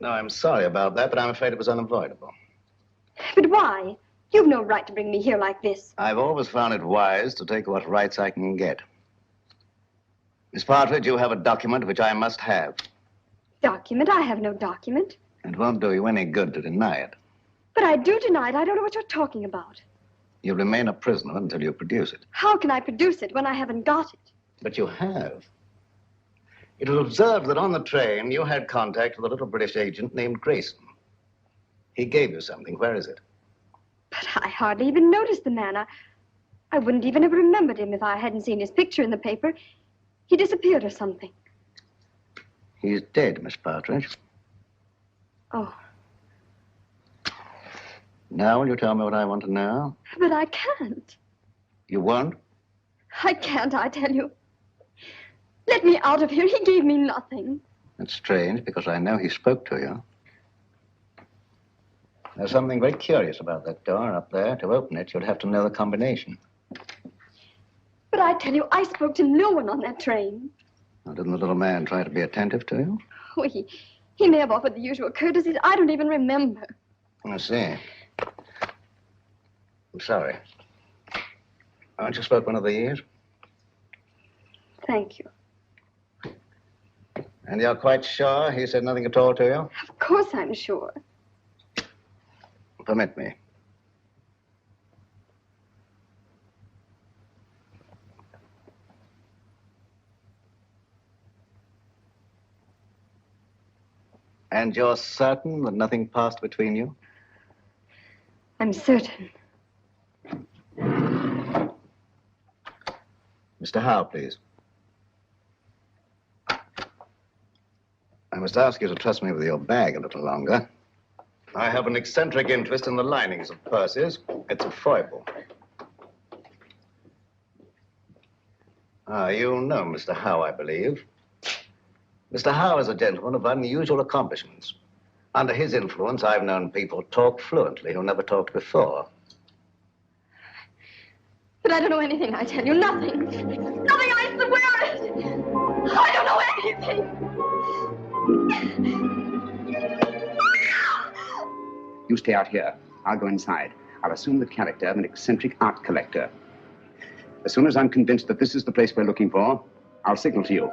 No, I'm sorry about that, but I'm afraid it was unavoidable. But why? You've no right to bring me here like this. I've always found it wise to take what rights I can get. Miss Partridge, you have a document which I must have. Document? I have no document. It won't do you any good to deny it. But I do deny it. I don't know what you're talking about. You remain a prisoner until you produce it. How can I produce it when I haven't got it? But you have. It was observed that on the train you had contact with a little British agent named Grayson. He gave you something. Where is it? But I hardly even noticed the man. I wouldn't even have remembered him if I hadn't seen his picture in the paper. He disappeared or something. He's dead, Miss Partridge. Oh. Now will you tell me what I want to know? But I can't. You won't? I can't, I tell you. Let me out of here. He gave me nothing. That's strange, because I know he spoke to you. There's something very curious about that door up there. To open it, you'd have to know the combination. But I tell you, I spoke to no one on that train. Now, didn't the little man try to be attentive to you? Oh, he may have offered the usual courtesies. I don't even remember. I see. I'm sorry. Aren't you spoke one of the years? Thank you. And you're quite sure he said nothing at all to you? Of course I'm sure. Permit me. And you're certain that nothing passed between you? I'm certain. Mr. Howe, please. I must ask you to trust me with your bag a little longer. I have an eccentric interest in the linings of purses. It's a foible. Ah, you know Mr. Howe, I believe. Mr. Howe is a gentleman of unusual accomplishments. Under his influence, I've known people talk fluently who never talked before. But I don't know anything, I tell you. Nothing. Nothing, I swear it. I don't know anything. You stay out here. I'll go inside. I'll assume the character of an eccentric art collector. As soon as I'm convinced that this is the place we're looking for, I'll signal to you.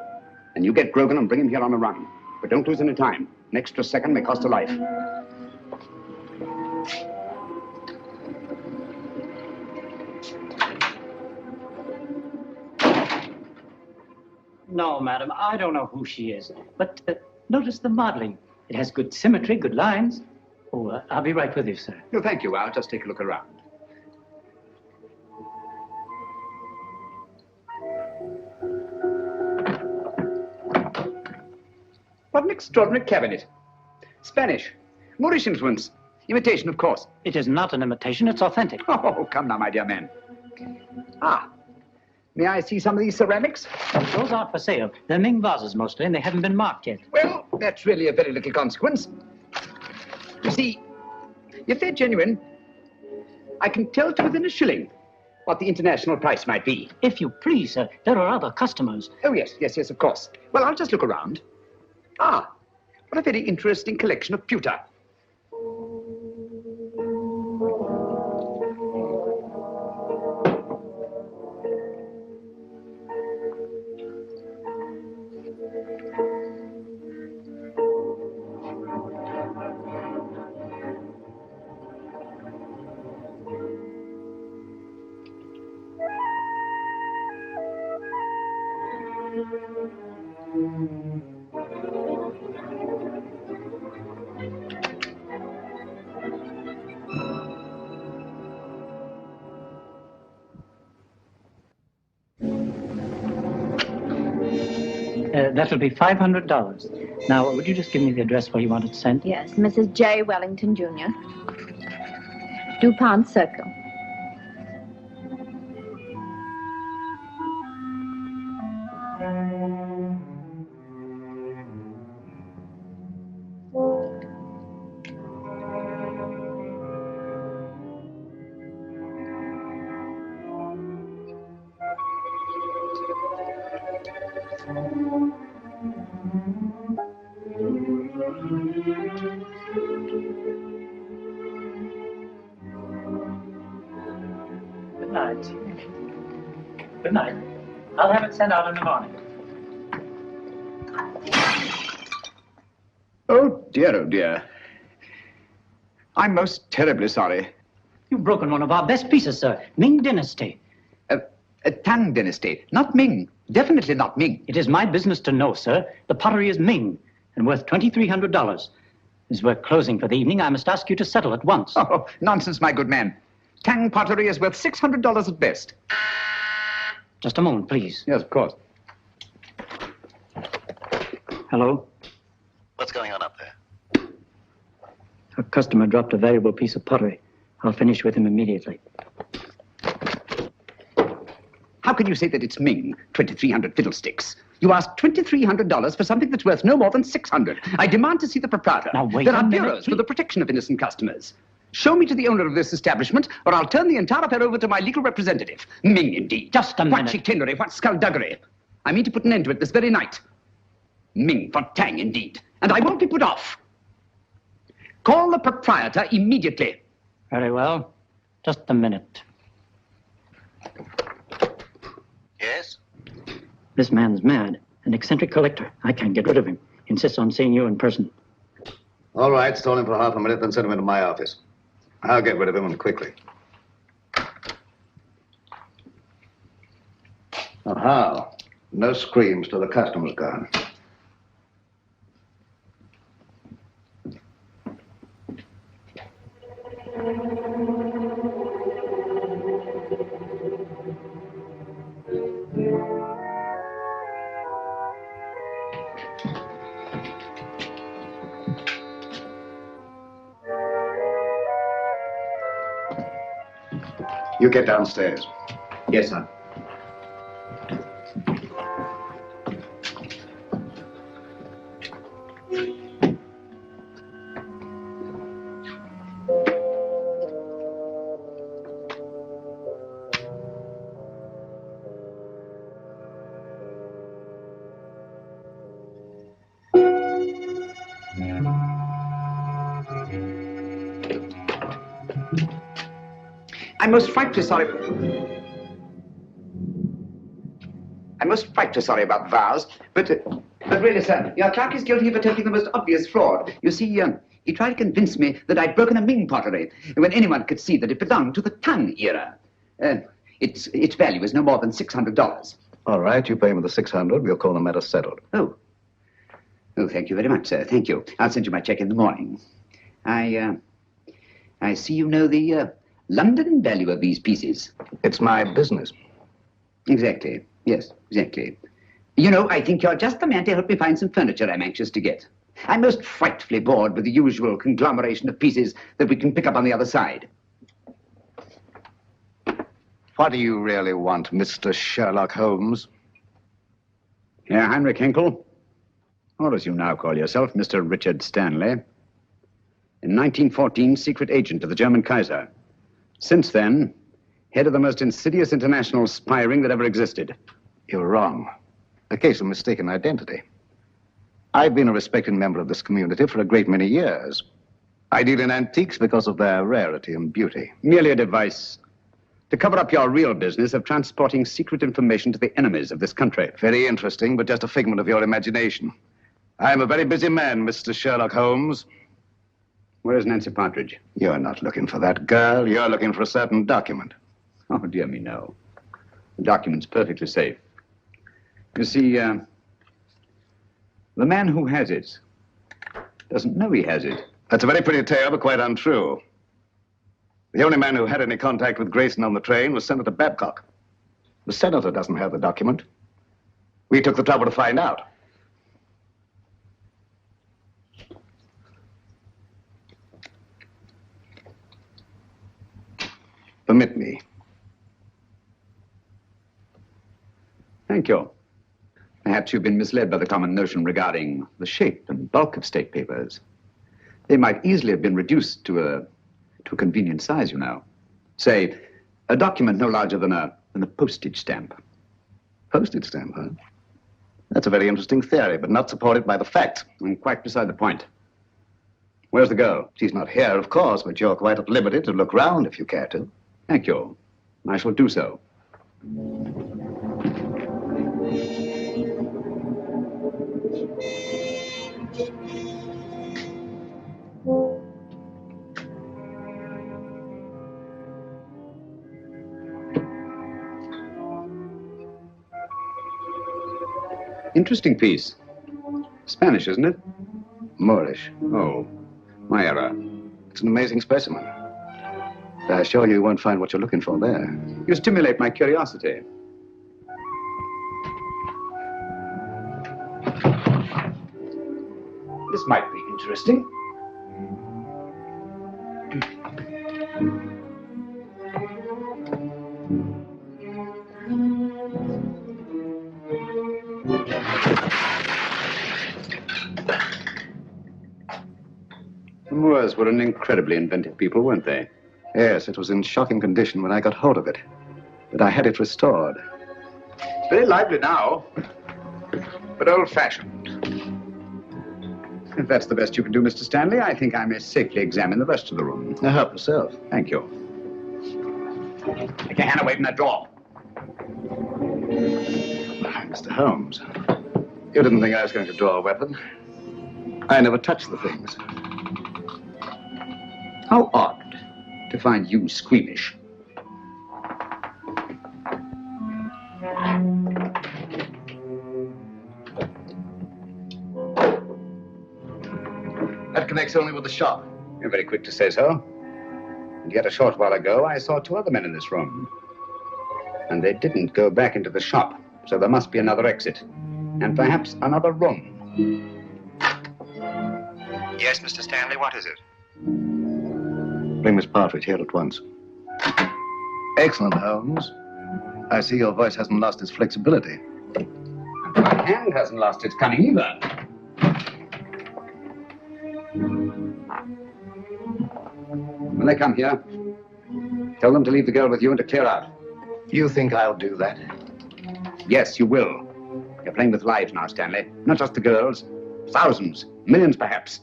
And you get Grogan and bring him here on a run. But don't lose any time. An extra second may cost a life. No, madam, I don't know who she is. But notice the modeling. It has good symmetry, good lines. Oh, I'll be right with you, sir. No, thank you. I'll just take a look around. What an extraordinary cabinet. Spanish. Moorish influence. Imitation, of course. It is not an imitation, it's authentic. Oh, come now, my dear man. Ah, may I see some of these ceramics? Those aren't for sale. They're Ming vases mostly, and they haven't been marked yet. Well, that's really of very little consequence. You see, if they're genuine, I can tell to within a shilling what the international price might be. If you please, sir, there are other customers. Oh, yes, of course. Well, I'll just look around. Ah, what a very interesting collection of pewter. That'll be $500. Now, would you just give me the address where you want it sent? Yes, Mrs. J. Wellington, Jr. DuPont Circle. Good night. Good night. I'll have it sent out in the morning. Oh, dear. I'm most terribly sorry. You've broken one of our best pieces, sir. Ming Dynasty. Tang Dynasty, not Ming. Definitely not Ming. It is my business to know, sir. The pottery is Ming and worth $2,300. As we're closing for the evening, I must ask you to settle at once. Oh, nonsense, my good man. Tang pottery is worth $600 at best. Just a moment, please. Yes, of course. Hello? What's going on up there? A customer dropped a valuable piece of pottery. I'll finish with him immediately. How can you say that it's Ming? 2,300 fiddlesticks. You asked $2,300 for something that's worth no more than $600. I demand to see the proprietor. Now, wait There a are minute, bureaus for the protection of innocent customers. Show me to the owner of this establishment, or I'll turn the entire affair over to my legal representative. Ming, indeed. Just a minute. What chicanery, what skullduggery. I mean to put an end to it this very night. Ming for Tang, indeed. And I won't be put off. Call the proprietor immediately. Very well. Just a minute. Yes? This man's mad. An eccentric collector. I can't get rid of him. He insists on seeing you in person. All right, stall him for half a minute, then send him into my office. I'll get rid of him, and quickly. Aha. No screams till the customer's gone. You get downstairs. Yes, sir. I'm most frightfully sorry. I'm most frightfully sorry about the vows, but really, sir, your clerk is guilty of attempting the most obvious fraud. You see, he tried to convince me that I'd broken a Ming pottery, when anyone could see that it belonged to the Tang era. Its value is no more than $600. All right, you pay me the 600. We'll call the matter settled. Oh, thank you very much, sir. Thank you. I'll send you my check in the morning. I see you know the London value of these pieces. It's my business. Exactly. Yes, exactly. You know, I think you're just the man to help me find some furniture I'm anxious to get. I'm most frightfully bored with the usual conglomeration of pieces that we can pick up on the other side. What do you really want, Mr. Sherlock Holmes? Herr Heinrich Henkel, or as you now call yourself, Mr. Richard Stanley. In 1914, secret agent of the German Kaiser. Since then, head of the most insidious international spy ring that ever existed. You're wrong. A case of mistaken identity. I've been a respected member of this community for a great many years. I deal in antiques because of their rarity and beauty. Merely a device to cover up your real business of transporting secret information to the enemies of this country. Very interesting, but just a figment of your imagination. I'm a very busy man, Mr. Sherlock Holmes. Where's Nancy Partridge? You're not looking for that girl. You're looking for a certain document. Oh, dear me, no. The document's perfectly safe. You see, the man who has it doesn't know he has it. That's a very pretty tale, but quite untrue. The only man who had any contact with Grayson on the train was Senator Babcock. The senator doesn't have the document. We took the trouble to find out. Permit me. Thank you. Perhaps you've been misled by the common notion regarding the shape and bulk of state papers. They might easily have been reduced to a convenient size, you know. Say, a document no larger than a postage stamp. Postage stamp, huh? That's a very interesting theory, but not supported by the facts. And quite beside the point. Where's the girl? She's not here, of course, but you're quite at liberty to look round if you care to. Thank you. I shall do so. Interesting piece. Spanish, isn't it? Moorish. Oh, my error. It's an amazing specimen. I assure you won't find what you're looking for there. You stimulate my curiosity. This might be interesting. The Moors were an incredibly inventive people, weren't they? Yes, it was in shocking condition when I got hold of it. But I had it restored. Very lively now, but old-fashioned. If that's the best you can do, Mr. Stanley, I think I may safely examine the rest of the room. Now help yourself. Thank you. Take your hand away from that drawer. Mr. Holmes, you didn't think I was going to draw a weapon. I never touched the things. How odd to find you squeamish. That connects only with the shop. You're very quick to say so. And yet a short while ago, I saw two other men in this room. And they didn't go back into the shop, so there must be another exit. And perhaps another room. Yes, Mr. Stanley, what is it? Bring Miss Partridge here at once. Excellent, Holmes. I see your voice hasn't lost its flexibility. And my hand hasn't lost its cunning either. When they come here, tell them to leave the girl with you and to clear out. You think I'll do that? Yes, you will. You're playing with lives now, Stanley. Not just the girls. Thousands, millions perhaps.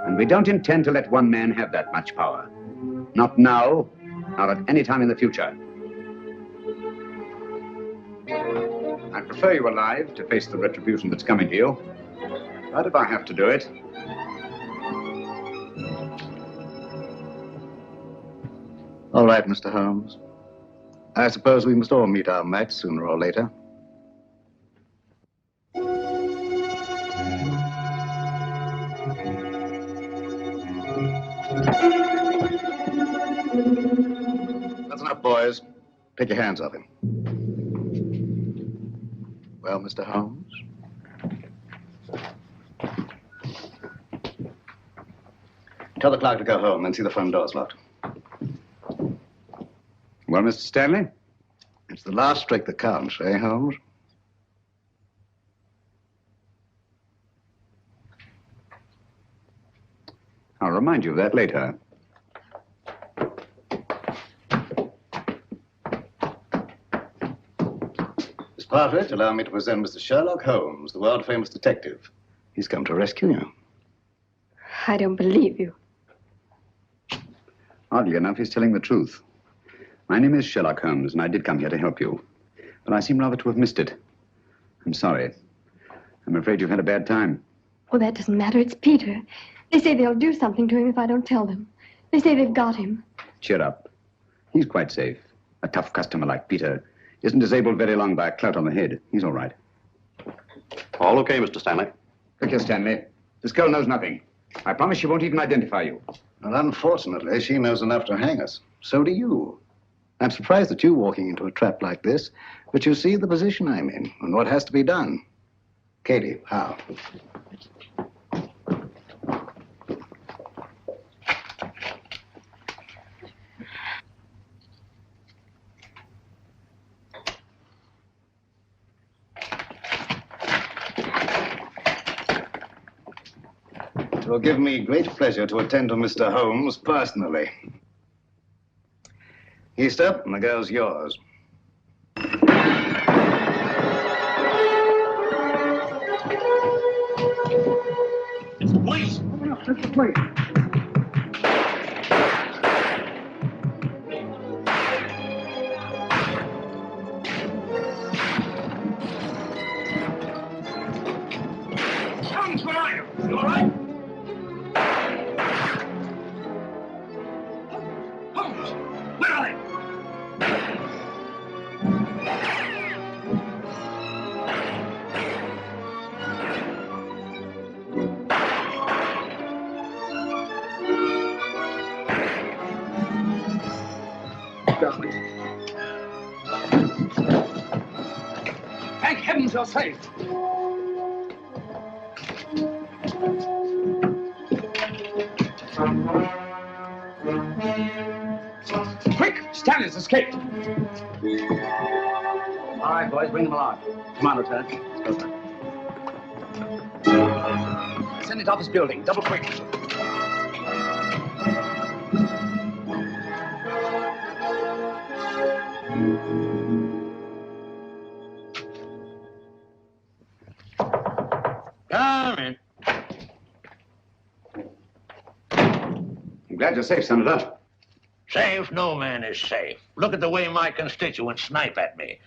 And we don't intend to let one man have that much power. Not now, Not at any time in the future. I prefer you alive to face the retribution that's coming to you. But if I have to do it... All right, Mr. Holmes. I suppose we must all meet our match sooner or later. That's enough, boys. Take your hands off him. Well, Mr. Holmes? Tell the clerk to go home and see the front door's locked. Well, Mr. Stanley? It's the last trick that counts, eh, Holmes? I'll remind you of that later. Miss Partridge, allow me to present Mr. Sherlock Holmes, the world-famous detective. He's come to rescue you. I don't believe you. Oddly enough, he's telling the truth. My name is Sherlock Holmes, and I did come here to help you. But I seem rather to have missed it. I'm sorry. I'm afraid you've had a bad time. Oh, that doesn't matter. It's Peter. They say they'll do something to him if I don't tell them. They say they've got him. Cheer up. He's quite safe. A tough customer like Peter isn't disabled very long by a clout on the head. He's all right. All okay, Mr. Stanley? Look here, Stanley. This girl knows nothing. I promise she won't even identify you. Well, unfortunately, she knows enough to hang us. So do you. I'm surprised at you walking into a trap like this, but you see the position I'm in and what has to be done. Katie, how? It will give me great pleasure to attend to Mr. Holmes personally. Easter, and the girl's yours. It's the police. It's the police. Holmes, where are you? You all right? Holmes, where are they? Thank heavens you're safe. Quick! Stanley's escaped. All right, boys, bring them along. Come on, Lieutenant. Send it off his building. Double quick. Come in. I'm glad you're safe, Senator. Safe? No man is safe. Look at the way my constituents snipe at me.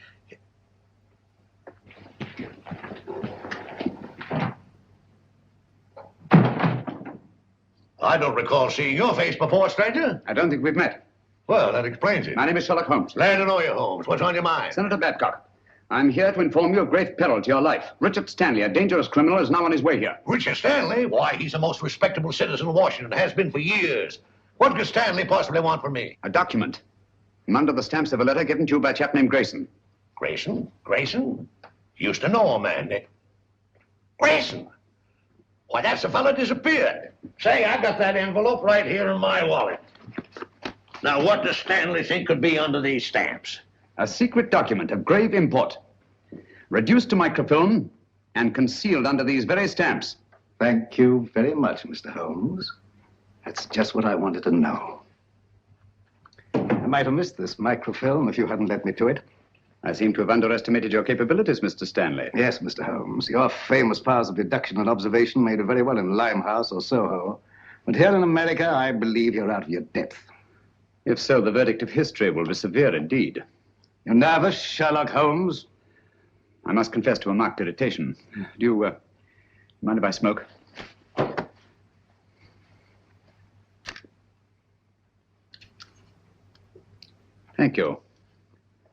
I don't recall seeing your face before, stranger. I don't think we've met. Well, that explains it. My name is Sherlock Holmes. Glad to know you, Holmes. What's on your mind? Senator Babcock, I'm here to inform you of great peril to your life. Richard Stanley, a dangerous criminal, is now on his way here. Richard Stanley? Why, he's the most respectable citizen of Washington, has been for years. What could Stanley possibly want from me? A document. I'm under the stamps of a letter given to you by a chap named Grayson. Grayson? Grayson? Used to know a man. Grayson? Why, that's the fellow disappeared. Say, I got that envelope right here in my wallet. Now, what does Stanley think could be under these stamps? A secret document of grave import. Reduced to microfilm and concealed under these very stamps. Thank you very much, Mr. Holmes. That's just what I wanted to know. I might have missed this microfilm if you hadn't led me to it. I seem to have underestimated your capabilities, Mr. Stanley. Yes, Mr. Holmes. Your famous powers of deduction and observation made you very well in Limehouse or Soho. But here in America, I believe you're out of your depth. If so, the verdict of history will be severe indeed. You nervous, Sherlock Holmes? I must confess to a marked irritation. Do you mind if I smoke? Thank you.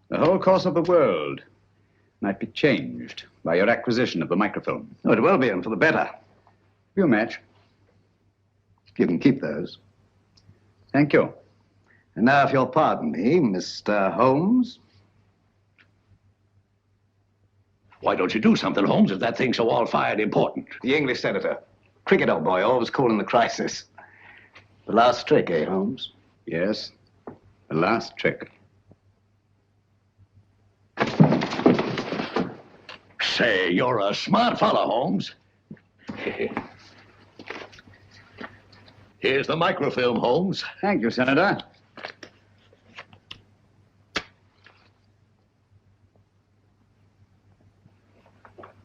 The whole course of the world might be changed by your acquisition of the microfilm. Oh, it will be, and for the better. You match. You can keep those. Thank you. And now, if you'll pardon me, Mr. Holmes. Why don't you do something, Holmes, if that thing's so all-fired important? The English senator. Cricket, old boy, always calling the crisis. The last trick, eh, Holmes? Yes, the last trick. Say, you're a smart fellow, Holmes. Here's the microfilm, Holmes. Thank you, Senator.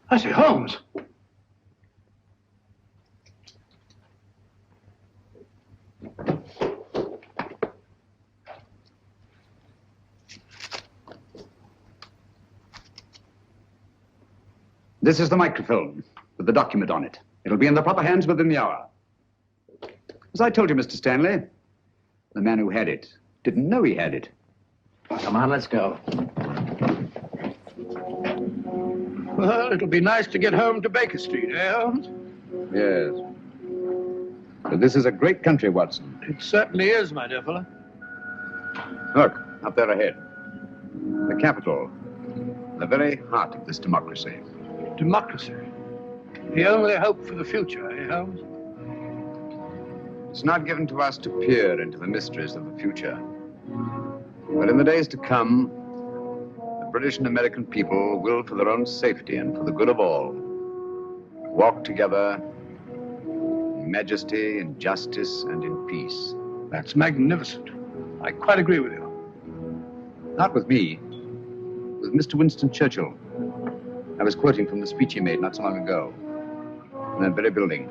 I say, Holmes. This is the microfilm with the document on it. It'll be in the proper hands within the hour. As I told you, Mr. Stanley, the man who had it didn't know he had it. Come on, let's go. Well, it'll be nice to get home to Baker Street, eh, Holmes? Yes. But this is a great country, Watson. It certainly is, my dear fellow. Look, up there ahead. The capital. The very heart of this democracy. Democracy. The only hope for the future, eh, Holmes? It's not given to us to peer into the mysteries of the future. But in the days to come, the British and American people will, for their own safety and for the good of all, walk together in majesty, in justice, and in peace. That's magnificent. I quite agree with you. Not with me, with Mr. Winston Churchill. I was quoting from the speech he made not so long ago, in that very building.